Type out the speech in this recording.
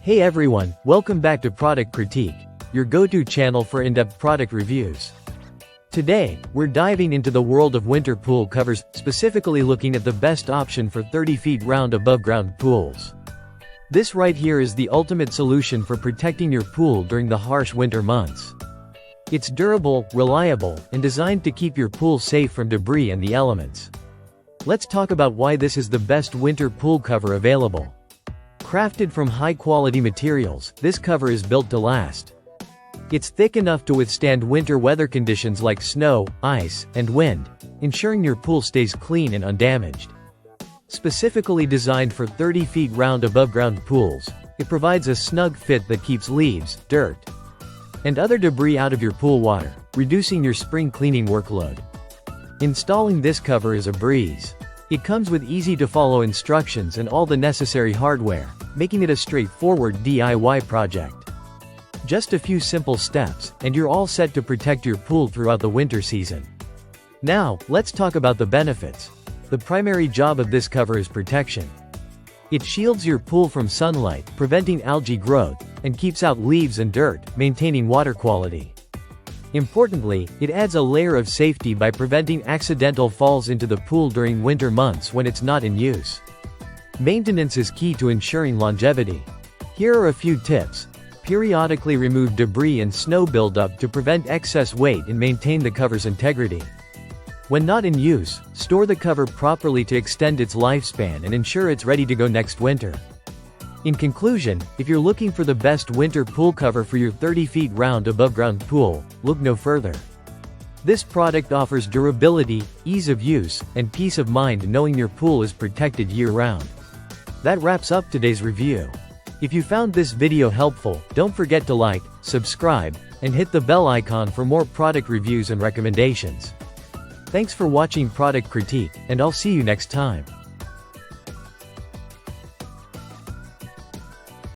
Hey everyone, welcome back to Product Critique, your go-to channel for in-depth product reviews. Today, we're diving into the world of winter pool covers, specifically looking at the best option for 30 feet round above-ground pools. This right here is the ultimate solution for protecting your pool during the harsh winter months. It's durable, reliable, and designed to keep your pool safe from debris and the elements. Let's talk about why this is the best winter pool cover available. Crafted from high-quality materials, this cover is built to last. It's thick enough to withstand winter weather conditions like snow, ice, and wind, ensuring your pool stays clean and undamaged. Specifically designed for 30 feet round above-ground pools, it provides a snug fit that keeps leaves, dirt, and other debris out of your pool water, reducing your spring cleaning workload. Installing this cover is a breeze. It comes with easy-to-follow instructions and all the necessary hardware, making it a straightforward DIY project. Just a few simple steps, and you're all set to protect your pool throughout the winter season. Now, let's talk about the benefits. The primary job of this cover is protection. It shields your pool from sunlight, preventing algae growth, and keeps out leaves and dirt, maintaining water quality. Importantly, it adds a layer of safety by preventing accidental falls into the pool during winter months when it's not in use. Maintenance is key to ensuring longevity. Here are a few tips. Periodically remove debris and snow buildup to prevent excess weight and maintain the cover's integrity. When not in use, store the cover properly to extend its lifespan and ensure it's ready to go next winter. In conclusion, if you're looking for the best winter pool cover for your 30 feet round above-ground pool, look no further. This product offers durability, ease of use, and peace of mind knowing your pool is protected year-round. That wraps up today's review. If you found this video helpful, don't forget to like, subscribe, and hit the bell icon for more product reviews and recommendations. Thanks for watching Product Critique, and I'll see you next time.